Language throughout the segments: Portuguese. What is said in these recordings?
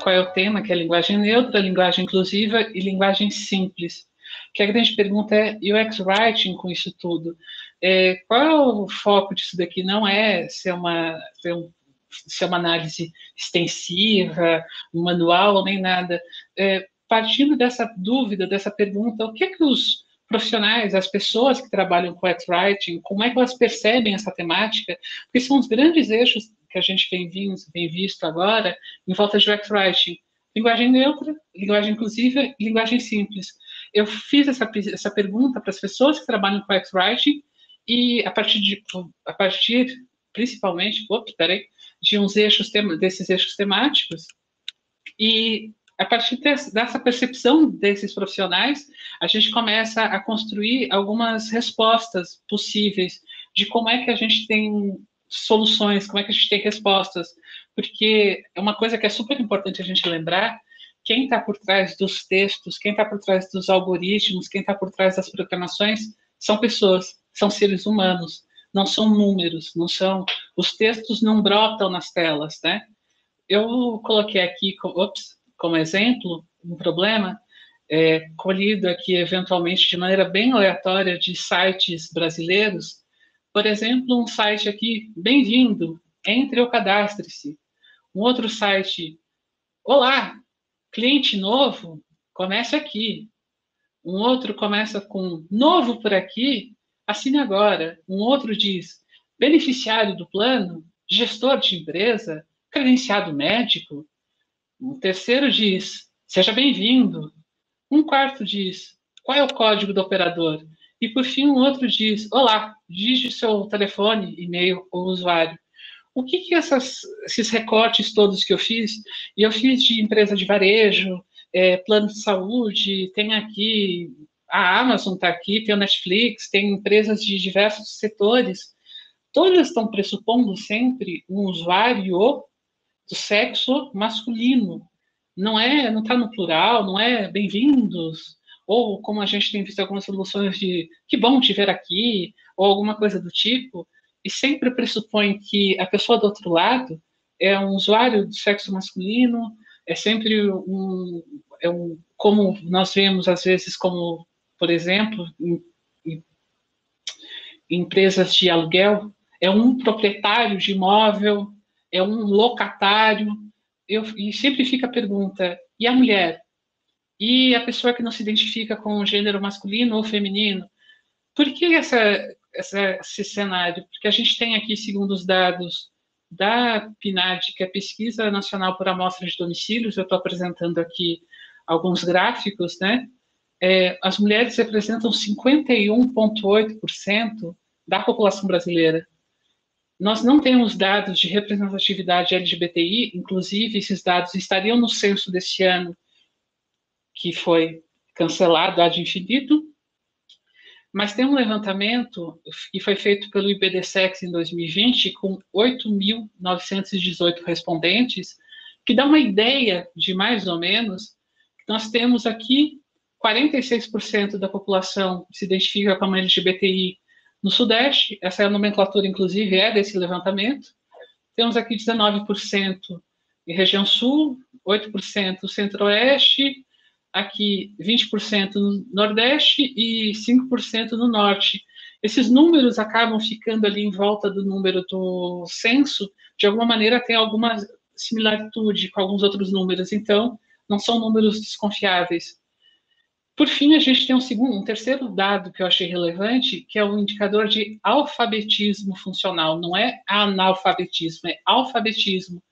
qual é o tema, que é linguagem neutra, linguagem inclusiva e linguagem simples. Que a grande pergunta é UX Writing com isso tudo. Qual é o foco disso daqui? Não é ser uma análise extensiva, um manual, nem nada. Partindo dessa dúvida, dessa pergunta, o que é que os profissionais, as pessoas que trabalham com UX Writing, como é que elas percebem essa temática? Porque são os grandes eixos que a gente tem visto agora em volta de UX Writing. Linguagem neutra, linguagem inclusiva e linguagem simples. Eu fiz essa pergunta para as pessoas que trabalham com UX Writing e a partir principalmente, de desses eixos temáticos, e a partir dessa percepção desses profissionais, a gente começa a construir algumas respostas possíveis de como é que a gente tem soluções, como é que a gente tem respostas, porque é uma coisa que é super importante a gente lembrar: quem está por trás dos textos, quem está por trás dos algoritmos, quem está por trás das programações, são pessoas, são seres humanos, não são números, não são, os textos não brotam nas telas, né? Eu coloquei aqui, como exemplo, um problema colhido aqui, eventualmente, de maneira bem aleatória, de sites brasileiros. Por exemplo, um site aqui, bem-vindo, entre ou cadastre-se. Um outro site, olá, cliente novo, comece aqui. Um outro começa com novo por aqui, assine agora. Um outro diz, beneficiário do plano, gestor de empresa, credenciado médico. Um terceiro diz, seja bem-vindo. Um quarto diz, qual é o código do operador? E, por fim, um outro diz, olá, digite seu telefone, e-mail ou usuário. O que esses recortes todos que eu fiz? E eu fiz de empresa de varejo, plano de saúde, tem aqui, a Amazon está aqui, tem o Netflix, tem empresas de diversos setores. Todas estão pressupondo sempre um usuário do sexo masculino. Não está no plural, não é bem-vindos, ou como a gente tem visto algumas soluções de que bom te ver aqui, ou alguma coisa do tipo, e sempre pressupõe que a pessoa do outro lado é um usuário do sexo masculino, é sempre como nós vemos às vezes, como, por exemplo, em empresas de aluguel, é um proprietário de imóvel, é um locatário, e sempre fica a pergunta, e a mulher? E a pessoa que não se identifica com o gênero masculino ou feminino? Por que esse cenário? Porque a gente tem aqui, segundo os dados da PNAD, que é a Pesquisa Nacional por Amostra de Domicílios, eu estou apresentando aqui alguns gráficos, né? As mulheres representam 51,8% da população brasileira. Nós não temos dados de representatividade LGBTI, inclusive esses dados estariam no censo deste ano, que foi cancelado ad infinito, mas tem um levantamento que foi feito pelo IBDSEX em 2020, com 8.918 respondentes, que dá uma ideia de, mais ou menos, que nós temos aqui 46% da população se identifica como LGBTI no Sudeste, essa é a nomenclatura, inclusive, desse levantamento. Temos aqui 19% em região Sul, 8% Centro-Oeste, aqui 20% no Nordeste e 5% no Norte. Esses números acabam ficando ali em volta do número do censo, de alguma maneira tem alguma similaritude com alguns outros números, então não são números desconfiáveis. Por fim, a gente tem um terceiro dado que eu achei relevante, que é o indicador de alfabetismo funcional. Não é analfabetismo, é alfabetismo.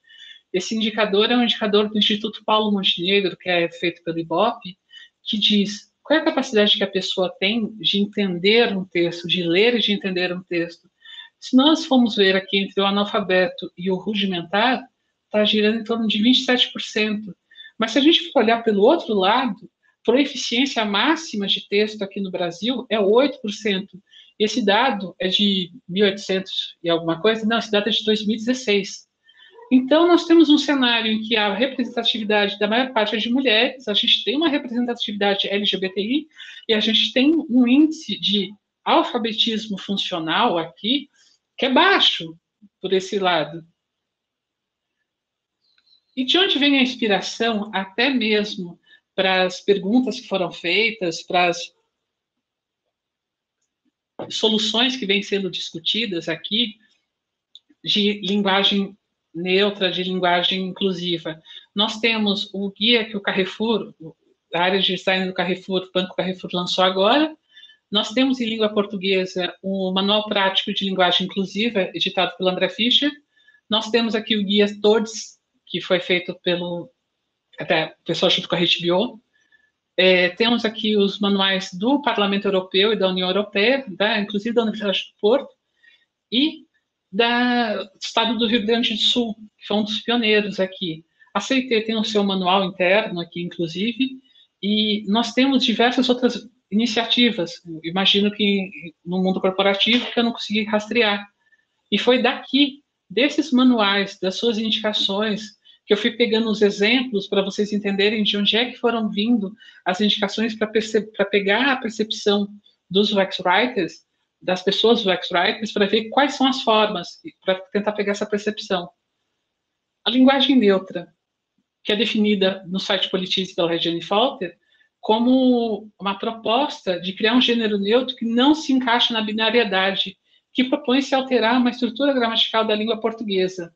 Esse indicador é um indicador do Instituto Paulo Montenegro, que é feito pelo IBOP, que diz qual é a capacidade que a pessoa tem de entender um texto, de ler e de entender um texto. Se nós formos ver aqui entre o analfabeto e o rudimentar, está girando em torno de 27%. Mas se a gente for olhar pelo outro lado, a eficiência máxima de texto aqui no Brasil é 8%. Esse dado é de 1800 e alguma coisa? Não, esse dado é de 2016. Então, nós temos um cenário em que a representatividade da maior parte é de mulheres, a gente tem uma representatividade LGBTI e a gente tem um índice de alfabetismo funcional aqui que é baixo por esse lado. E de onde vem a inspiração, até mesmo para as perguntas que foram feitas, para as soluções que vêm sendo discutidas aqui, de linguagem neutra, de linguagem inclusiva? Nós temos o guia que o Carrefour, a área de design do Carrefour, o Banco Carrefour lançou agora. Nós temos em língua portuguesa o Manual Prático de Linguagem Inclusiva, editado pelo André Fischer. Nós temos aqui o guia TODES, que foi feito pelo até pessoal junto com a HBO. Temos aqui os manuais do Parlamento Europeu e da União Europeia, inclusive da Universidade do Porto, e do Estado do Rio Grande do Sul, que foi um dos pioneiros aqui. A CIT tem o seu manual interno aqui, inclusive, e nós temos diversas outras iniciativas, imagino que no mundo corporativo, que eu não consegui rastrear. E foi daqui, desses manuais, das suas indicações, que eu fui pegando os exemplos para vocês entenderem de onde é que foram vindo as indicações para pegar a percepção dos UX Writers, das pessoas UX Writers, para ver quais são as formas, para tentar pegar essa percepção. A linguagem neutra, que é definida no site Politize pela Regiane Falter, como uma proposta de criar um gênero neutro que não se encaixa na binariedade, que propõe se alterar uma estrutura gramatical da língua portuguesa.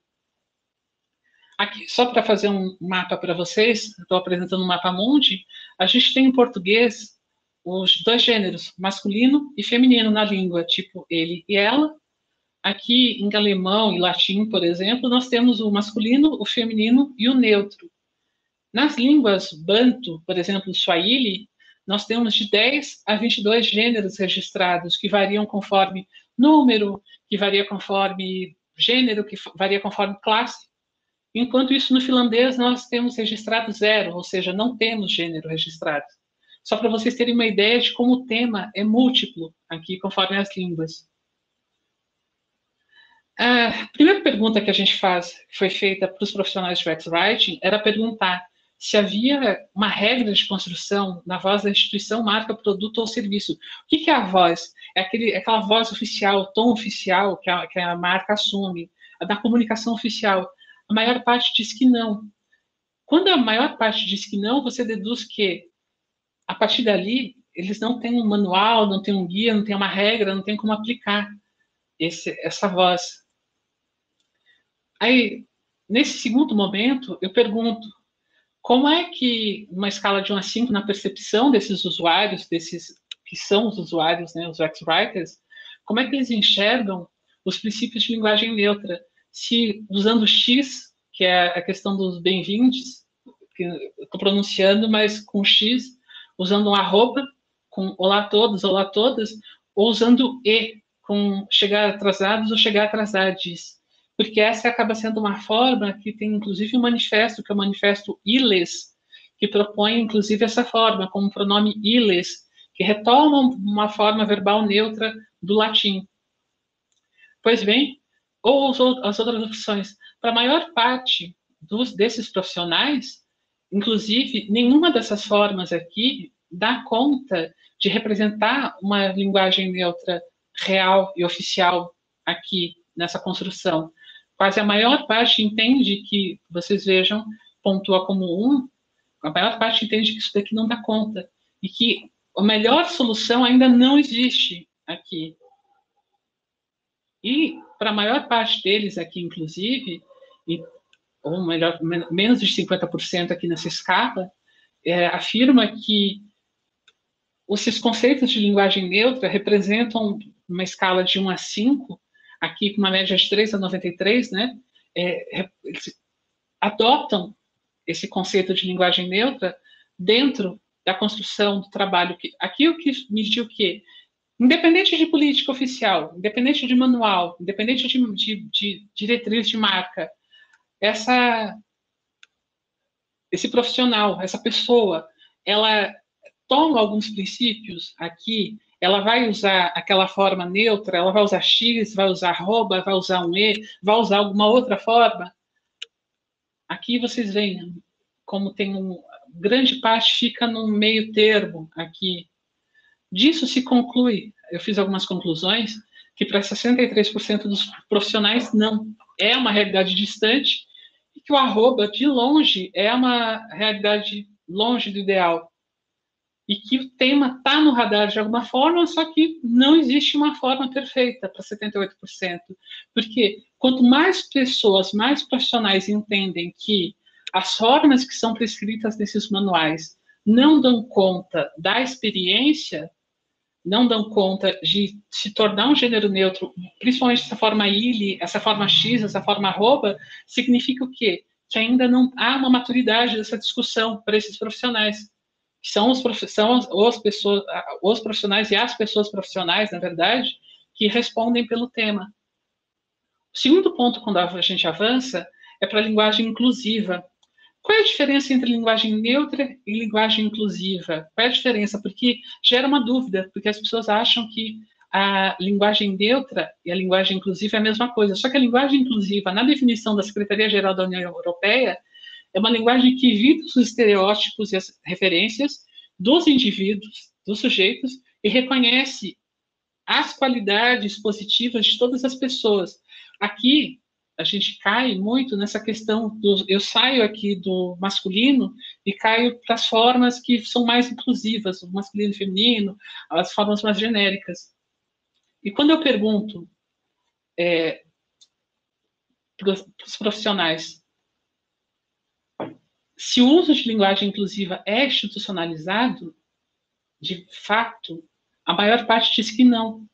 Aqui, só para fazer um mapa para vocês, estou apresentando um mapa mundi, a gente tem em português os dois gêneros, masculino e feminino na língua, tipo ele e ela. Aqui em alemão e latim, por exemplo, nós temos o masculino, o feminino e o neutro. Nas línguas banto, por exemplo, Swahili, nós temos de 10 a 22 gêneros registrados, que variam conforme número, que varia conforme gênero, que varia conforme classe. Enquanto isso, no finlandês, nós temos registrado 0, ou seja, não temos gênero registrado. Só para vocês terem uma ideia de como o tema é múltiplo aqui, conforme as línguas. A primeira pergunta que a gente faz, que foi feita para os profissionais de UX Writing, era perguntar se havia uma regra de construção na voz da instituição, marca, produto ou serviço. O que é a voz? É aquela voz oficial, o tom oficial que a marca assume, da comunicação oficial. A maior parte diz que não. Quando a maior parte diz que não, você deduz que, a partir dali, eles não têm um manual, não têm um guia, não têm uma regra, não têm como aplicar essa voz. Aí, nesse segundo momento, eu pergunto, como é que, uma escala de 1 a 5, na percepção desses usuários, desses que são os usuários, né, os UX Writers, como é que eles enxergam os princípios de linguagem neutra? Se usando X, que é a questão dos bem-vindos, que eu estou pronunciando, mas com X, usando um arroba, com olá a todos, olá a todas, ou usando E, com chegar atrasados ou chegar atrasades. Porque essa acaba sendo uma forma que tem, inclusive, um manifesto, que é o manifesto ILES, que propõe, inclusive, essa forma, como pronome ILES, que retoma uma forma verbal neutra do latim. Pois bem, ou as outras opções. Para a maior parte desses profissionais, inclusive, nenhuma dessas formas aqui dá conta de representar uma linguagem neutra real e oficial aqui nessa construção. Quase a maior parte entende que, vocês vejam, pontua como 1, a maior parte entende que isso daqui não dá conta e que a melhor solução ainda não existe aqui. E, para a maior parte deles aqui, inclusive, ou melhor, menos de 50% aqui nessa escala, afirma que esses conceitos de linguagem neutra representam uma escala de 1 a 5, aqui com uma média de 3 a 93, né? Eles adotam esse conceito de linguagem neutra dentro da construção do trabalho. Aqui o que me diz o quê? Independente de política oficial, independente de manual, independente de diretriz de marca, esse profissional, essa pessoa, ela toma alguns princípios aqui, ela vai usar aquela forma neutra, ela vai usar X, vai usar arroba, vai usar um E, vai usar alguma outra forma. Aqui vocês veem como tem grande parte fica no meio termo aqui. Disso se conclui, eu fiz algumas conclusões, que para 63% dos profissionais não é uma realidade distante, que o arroba, de longe, é uma realidade longe do ideal. E que o tema está no radar de alguma forma, só que não existe uma forma perfeita para 78%. Porque quanto mais pessoas, mais profissionais entendem que as formas que são prescritas nesses manuais não dão conta da experiência, não dão conta de se tornar um gênero neutro, principalmente essa forma ili, essa forma x, essa forma arroba, significa o quê? Que ainda não há uma maturidade dessa discussão para esses profissionais, que são os profissionais e as pessoas profissionais, na verdade, que respondem pelo tema. O segundo ponto, quando a gente avança, é para a linguagem inclusiva. Qual é a diferença entre linguagem neutra e linguagem inclusiva? Qual é a diferença? Porque gera uma dúvida, porque as pessoas acham que a linguagem neutra e a linguagem inclusiva é a mesma coisa. Só que a linguagem inclusiva, na definição da Secretaria-Geral da União Europeia, é uma linguagem que evita os estereótipos e as referências dos indivíduos, dos sujeitos, e reconhece as qualidades positivas de todas as pessoas. Aqui, a gente cai muito nessa questão do... Eu saio aqui do masculino e caio para as formas que são mais inclusivas, o masculino e feminino, as formas mais genéricas. E quando eu pergunto para os profissionais se o uso de linguagem inclusiva é institucionalizado, de fato, a maior parte diz que não.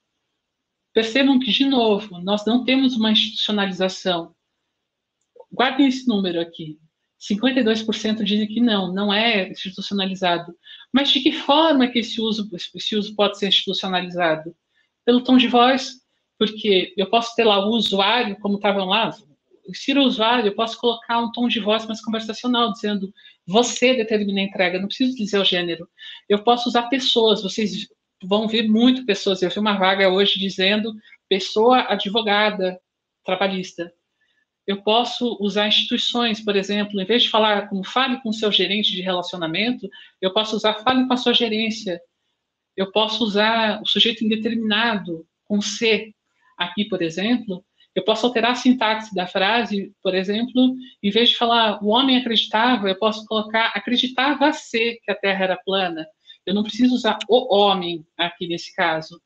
Percebam que, de novo, nós não temos uma institucionalização. Guardem esse número aqui. 52% dizem que não é institucionalizado. Mas de que forma que esse uso pode ser institucionalizado? Pelo tom de voz, porque eu posso ter lá o usuário, como estavam lá, insira o usuário, eu posso colocar um tom de voz mais conversacional, dizendo você determina a entrega, não preciso dizer o gênero. Eu posso usar pessoas, vocês vão ver muito pessoas. Eu vi uma vaga hoje dizendo pessoa advogada trabalhista. Eu posso usar instituições, por exemplo, em vez de falar como fale com o seu gerente de relacionamento, eu posso usar fale com a sua gerência. Eu posso usar o sujeito indeterminado, com C. Aqui, por exemplo, eu posso alterar a sintaxe da frase, por exemplo, em vez de falar o homem acreditava, eu posso colocar acreditava ser que a Terra era plana. Eu não preciso usar o homem aqui nesse caso.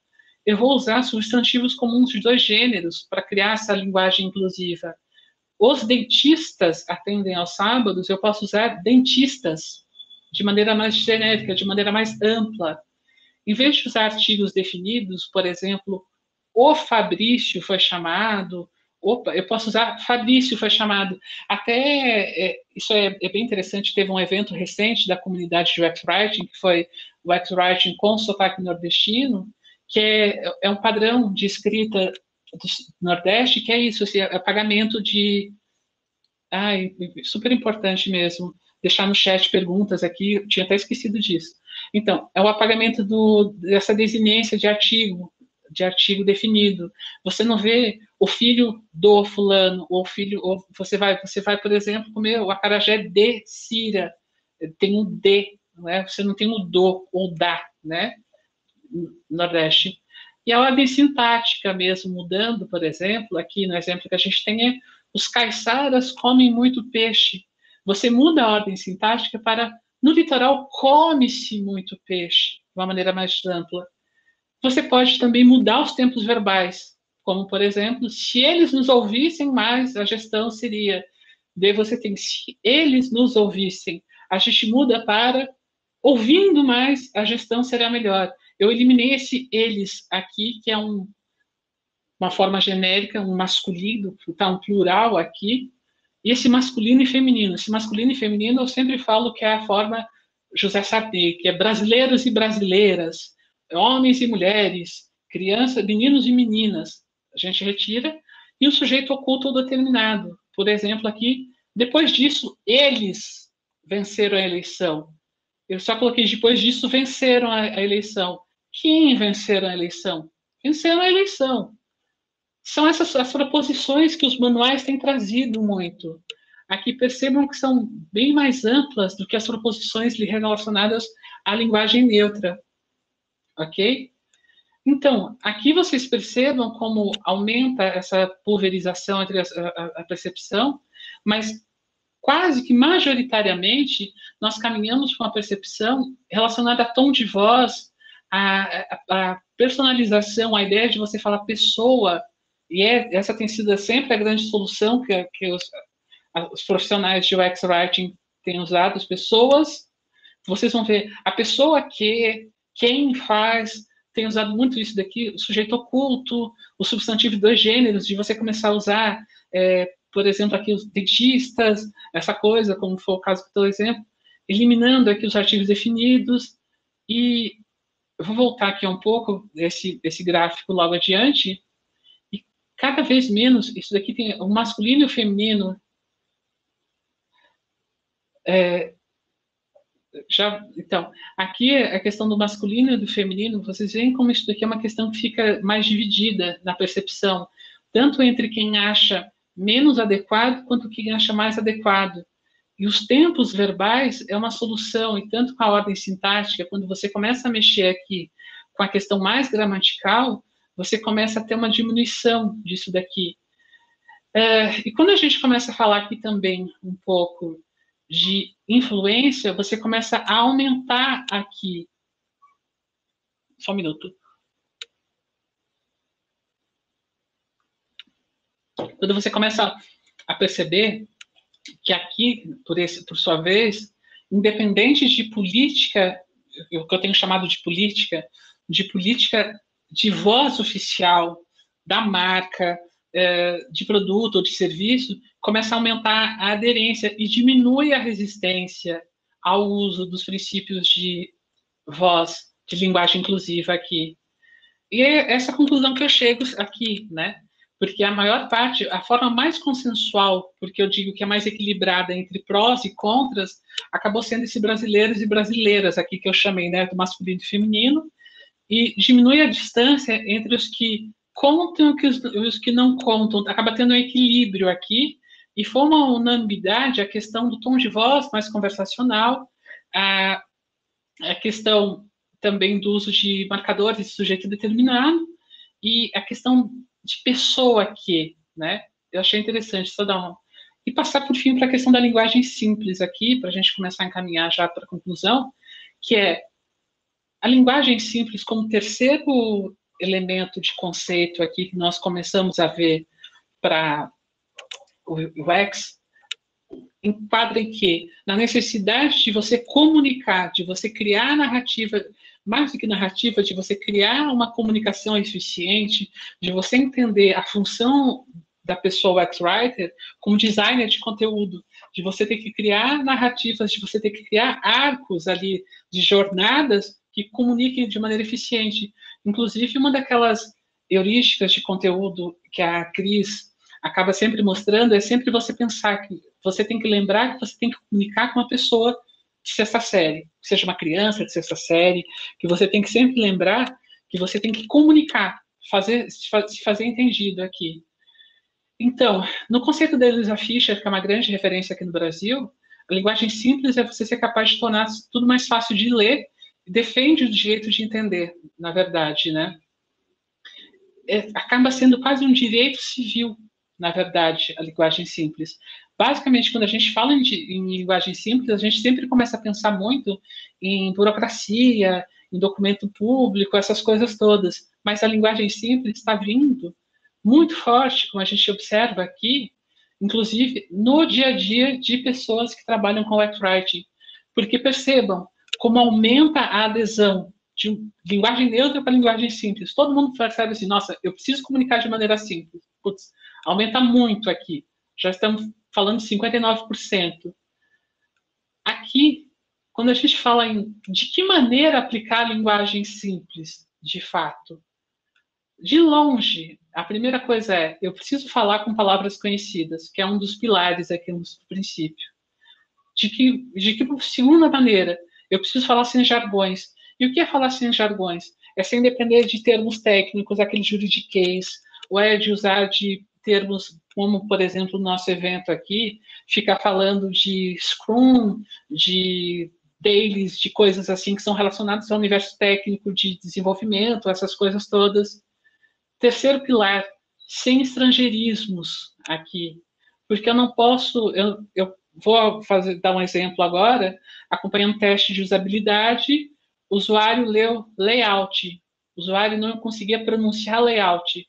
Eu vou usar substantivos comuns de dois gêneros para criar essa linguagem inclusiva. Os dentistas atendem aos sábados, eu posso usar dentistas de maneira mais genérica, de maneira mais ampla. Em vez de usar artigos definidos, por exemplo, o Fabrício foi chamado, opa, eu posso usar Fabrício foi chamado. Até, isso é bem interessante, teve um evento recente da comunidade de UX Writing, que foi o UX Writing com sotaque nordestino, que é um padrão de escrita do Nordeste, que é isso, assim, é pagamento de... Ai, super importante mesmo. Deixar no chat perguntas aqui, eu tinha até esquecido disso. Então, é o apagamento dessa desinência de artigo definido. Você não vê o filho do fulano, ou você vai, por exemplo, comer o acarajé de Cira, tem um D, não é? Você não tem o do ou da, né? No Nordeste. E a ordem sintática mesmo mudando, por exemplo, aqui no exemplo que a gente tem é os caiçaras comem muito peixe. Você muda a ordem sintática para no litoral come-se muito peixe, de uma maneira mais ampla. Você pode também mudar os tempos verbais, como, por exemplo, se eles nos ouvissem mais, a gestão seria, daí você tem, se eles nos ouvissem, a gente muda para ouvindo mais, a gestão será melhor. Eu eliminei esse eles aqui, que é uma forma genérica, um masculino, tá, um plural aqui, e esse masculino e feminino. Esse masculino e feminino eu sempre falo que é a forma José Sarney, que é brasileiros e brasileiras, homens e mulheres, crianças, meninos e meninas. A gente retira e o sujeito oculto ou determinado. Por exemplo, aqui, depois disso, eles venceram a eleição. Eu só coloquei depois disso venceram a eleição. Quem venceram a eleição? Venceram a eleição. São essas as proposições que os manuais têm trazido muito. Aqui percebam que são bem mais amplas do que as proposições relacionadas à linguagem neutra. Ok? Então, aqui vocês percebam como aumenta essa pulverização entre a percepção, mas quase que majoritariamente, nós caminhamos para uma percepção relacionada a tom de voz, a personalização, a ideia de você falar pessoa, e essa tem sido sempre a grande solução que os profissionais de UX Writing têm usado, as pessoas, vocês vão ver, a pessoa que, quem faz, tem usado muito isso daqui, o sujeito oculto, o substantivo de dois gêneros, de você começar a usar, por exemplo, aqui os dentistas, essa coisa, como foi o caso que eu dou exemplo, eliminando aqui os artigos definidos, e eu vou voltar aqui um pouco, esse gráfico logo adiante, e cada vez menos, isso daqui tem o masculino e o feminino, então, aqui a questão do masculino e do feminino, vocês veem como isso daqui é uma questão que fica mais dividida na percepção, tanto entre quem acha menos adequado, quanto quem acha mais adequado. E os tempos verbais é uma solução, e tanto com a ordem sintática, quando você começa a mexer aqui com a questão mais gramatical, você começa a ter uma diminuição disso daqui. E quando a gente começa a falar aqui também um pouco de influência, você começa a aumentar aqui. Só um minuto. Quando você começa a perceber que aqui, por sua vez, independente de política, o que eu tenho chamado de política de voz oficial da marca, de produto ou de serviço, começa a aumentar a aderência e diminui a resistência ao uso dos princípios de voz, de linguagem inclusiva aqui. E é essa conclusão que eu chego aqui, né? Porque a maior parte, a forma mais consensual, porque eu digo que é mais equilibrada entre prós e contras, acabou sendo esse brasileiros e brasileiras aqui que eu chamei, né, do masculino e feminino, e diminui a distância entre os que contam e os que não contam. Acaba tendo um equilíbrio aqui, e foi uma unanimidade a questão do tom de voz mais conversacional, a questão também do uso de marcadores de sujeito determinado, e a questão de pessoa aqui, né? Eu achei interessante só dar uma... E passar, por fim, para a questão da linguagem simples aqui, para a gente começar a encaminhar já para a conclusão, que é a linguagem simples como terceiro elemento de conceito aqui que nós começamos a ver para o UX, enquadra em que? Na necessidade de você comunicar, de você criar narrativa, mais do que narrativa, de você criar uma comunicação eficiente, de você entender a função da pessoa UX-Writer como designer de conteúdo, de você ter que criar narrativas, de você ter que criar arcos ali de jornadas que comuniquem de maneira eficiente. Inclusive, uma daquelas heurísticas de conteúdo que a Cris acaba sempre mostrando é sempre você pensar que você tem que lembrar que você tem que comunicar com uma pessoa de sexta série, que seja uma criança de sexta série, que você tem que sempre lembrar que você tem que comunicar, se fazer entendido aqui. Então, no conceito da Elisa Fischer, que é uma grande referência aqui no Brasil, a linguagem simples é você ser capaz de tornar tudo mais fácil de ler e defende o direito de entender, na verdade, né? Acaba sendo quase um direito civil, na verdade, a linguagem simples. Basicamente, quando a gente fala em linguagem simples, a gente sempre começa a pensar muito em burocracia, em documento público, essas coisas todas. Mas a linguagem simples está vindo muito forte, como a gente observa aqui, inclusive no dia a dia de pessoas que trabalham com writing. Porque percebam como aumenta a adesão de linguagem neutra para linguagem simples. Todo mundo percebe assim, nossa, eu preciso comunicar de maneira simples. Putz, aumenta muito aqui. Já estamos falando de 59%. Aqui, quando a gente fala em de que maneira aplicar a linguagem simples, de fato, de longe, a primeira coisa é, eu preciso falar com palavras conhecidas, que é um dos pilares aqui, um dos princípios. De que segunda maneira, eu preciso falar sem jargões. E o que é falar sem jargões? É sem depender de termos técnicos, aquele juridiquês, ou é de usar de termos como, por exemplo, o nosso evento aqui, ficar falando de Scrum, de dailies, de coisas assim que são relacionadas ao universo técnico de desenvolvimento, essas coisas todas. Terceiro pilar, sem estrangeirismos aqui, porque eu não posso, vou dar um exemplo agora, acompanhando um teste de usabilidade, o usuário leu layout, o usuário não conseguia pronunciar layout.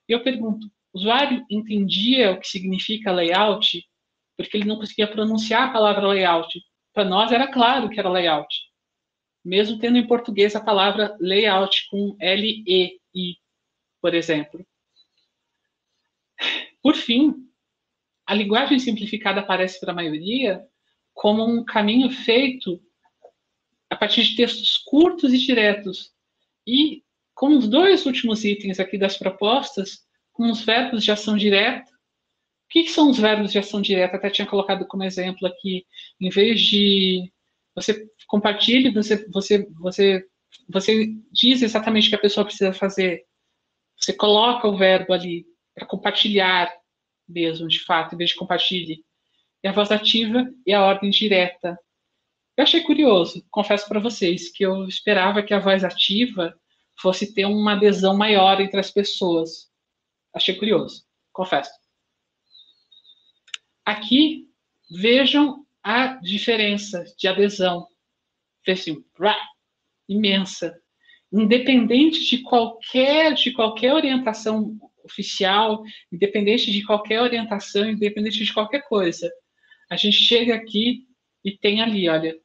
E eu pergunto, o usuário entendia o que significa layout? Porque ele não conseguia pronunciar a palavra layout. Para nós era claro que era layout, mesmo tendo em português a palavra layout com L-E-I, por exemplo. Por fim, a linguagem simplificada aparece para a maioria como um caminho feito a partir de textos curtos e diretos. E com os dois últimos itens aqui das propostas, com os verbos de ação direta. O que são os verbos de ação direta? Até tinha colocado como exemplo aqui, em vez de você compartilhe, você diz exatamente o que a pessoa precisa fazer. Você coloca o verbo ali para compartilhar mesmo, de fato, em vez de compartilhe. E a voz ativa e a ordem direta. Eu achei curioso, confesso para vocês, que eu esperava que a voz ativa fosse ter uma adesão maior entre as pessoas. Achei curioso, confesso. Aqui, vejam a diferença de adesão. Assim, imensa. Independente de qualquer orientação oficial, independente de qualquer orientação, independente de qualquer coisa. A gente chega aqui e tem ali, olha,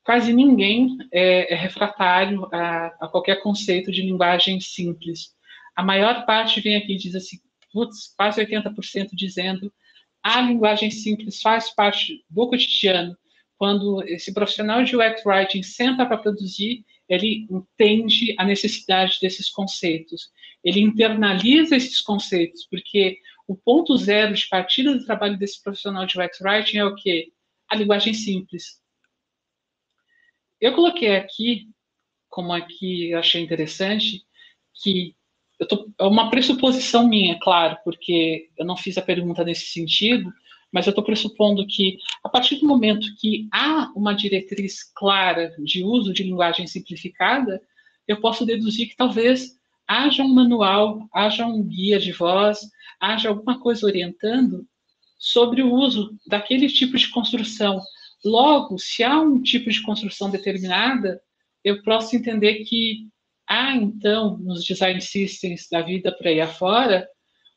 quase ninguém é refratário a qualquer conceito de linguagem simples. A maior parte vem aqui e diz assim, putz, quase 80% dizendo a linguagem simples faz parte do cotidiano. Quando esse profissional de UX Writing senta para produzir, ele entende a necessidade desses conceitos. Ele internaliza esses conceitos, porque o ponto zero de partida do trabalho desse profissional de UX Writing é o quê? A linguagem simples. Eu coloquei aqui, como aqui eu achei interessante, que é uma pressuposição minha, claro, porque eu não fiz a pergunta nesse sentido, mas eu estou pressupondo que, a partir do momento que há uma diretriz clara de uso de linguagem simplificada, eu posso deduzir que talvez haja um manual, haja um guia de voz, haja alguma coisa orientando sobre o uso daquele tipo de construção. Logo, se há um tipo de construção determinada, eu posso entender que há, então, nos design systems da vida por aí afora,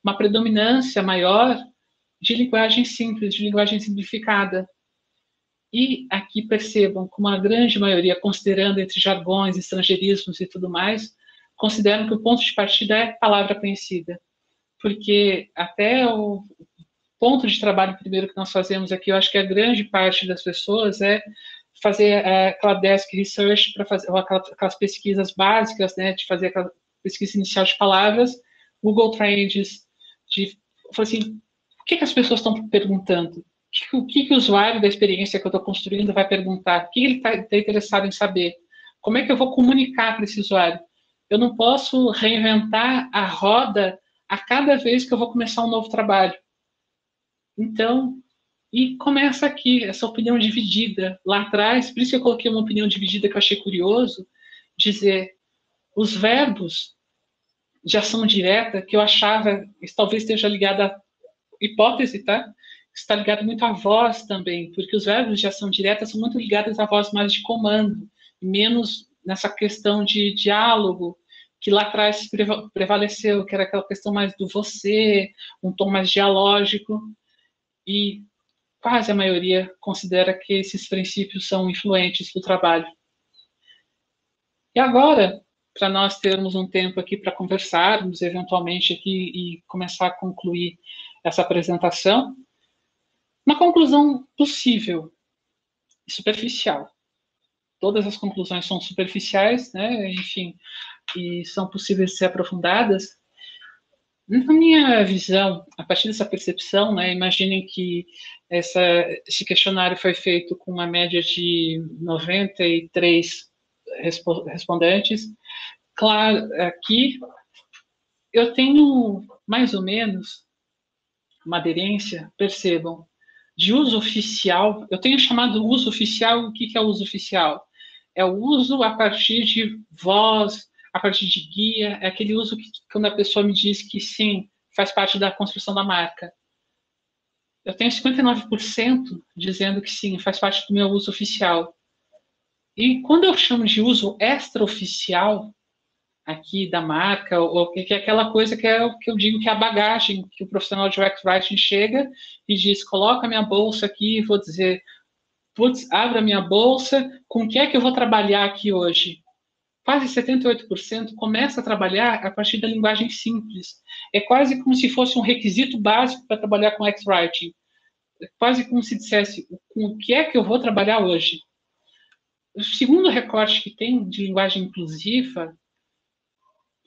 uma predominância maior de linguagem simples, de linguagem simplificada. E aqui percebam, como a grande maioria, considerando entre jargões, estrangeirismos e tudo mais, consideram que o ponto de partida é palavra conhecida. Porque até o ponto de trabalho primeiro que nós fazemos aqui, eu acho que a grande parte das pessoas é fazer aquela desk research, para fazer aquelas pesquisas básicas, né, de fazer aquela pesquisa inicial de palavras, Google Trends, assim, o que as pessoas estão perguntando? O que o usuário da experiência que eu estou construindo vai perguntar? O que ele está interessado em saber? Como é que eu vou comunicar para esse usuário? Eu não posso reinventar a roda a cada vez que eu vou começar um novo trabalho. Então, e começa aqui, essa opinião dividida. Lá atrás, por isso que eu coloquei uma opinião dividida que eu achei curioso, dizer os verbos de ação direta, que eu achava, talvez esteja ligado à hipótese, tá? Está ligado muito à voz também, porque os verbos de ação direta são muito ligados à voz mais de comando, menos nessa questão de diálogo, que lá atrás prevaleceu, que era aquela questão mais do você, um tom mais dialógico, e quase a maioria considera que esses princípios são influentes do trabalho. E agora, para nós termos um tempo aqui para conversarmos, eventualmente aqui, e começar a concluir essa apresentação, uma conclusão possível e superficial. Todas as conclusões são superficiais, né? Enfim, e são possíveis de ser aprofundadas. Na minha visão, a partir dessa percepção, né, imaginem que esse questionário foi feito com uma média de 93 respondentes. Claro, aqui eu tenho mais ou menos uma aderência, percebam, de uso oficial. Eu tenho chamado uso oficial. O que é o uso oficial? É o uso a partir de voz, a partir de guia, é aquele uso que quando a pessoa me diz que sim, faz parte da construção da marca. eu tenho 59% dizendo que sim, faz parte do meu uso oficial. E quando eu chamo de uso extraoficial, aqui da marca, ou que é aquela coisa que é o que eu digo que é a bagagem que o profissional de UX Writing chega e diz, coloca minha bolsa aqui, vou dizer, putz, abra minha bolsa, com o que é que eu vou trabalhar aqui hoje? Quase 78% começa a trabalhar a partir da linguagem simples. É quase como se fosse um requisito básico para trabalhar com UX Writing. É quase como se dissesse, com o que é que eu vou trabalhar hoje? O segundo recorte que tem de linguagem inclusiva,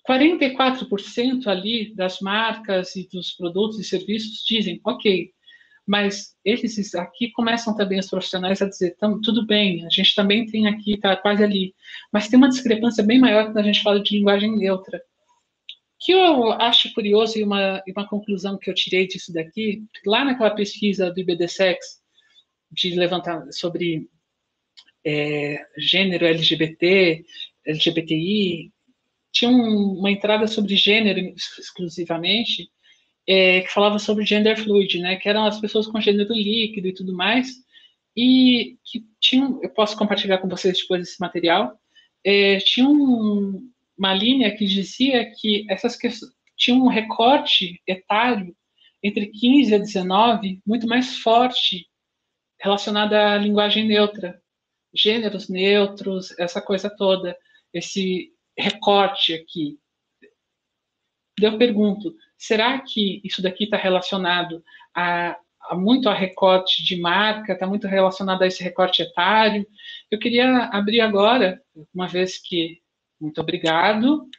44% ali das marcas e dos produtos e serviços dizem, ok, mas eles aqui começam também os profissionais a dizer, tudo bem, a gente também tem aqui, está quase ali, mas tem uma discrepância bem maior quando a gente fala de linguagem neutra. O que eu acho curioso e uma conclusão que eu tirei disso daqui, lá naquela pesquisa do IBDSEX, de levantar sobre gênero LGBT, LGBTI, tinha uma entrada sobre gênero exclusivamente, que falava sobre gender fluid, né, que eram as pessoas com gênero líquido e tudo mais, e que tinham, eu posso compartilhar com vocês depois esse material, tinha uma linha que dizia que essas questões tinha um recorte etário entre 15 a 19 muito mais forte relacionado à linguagem neutra, gêneros neutros, essa coisa toda, esse recorte aqui. Eu pergunto, será que isso daqui está relacionado muito a recorte de marca, está muito relacionado a esse recorte etário? Eu queria abrir agora, uma vez que, muito obrigado,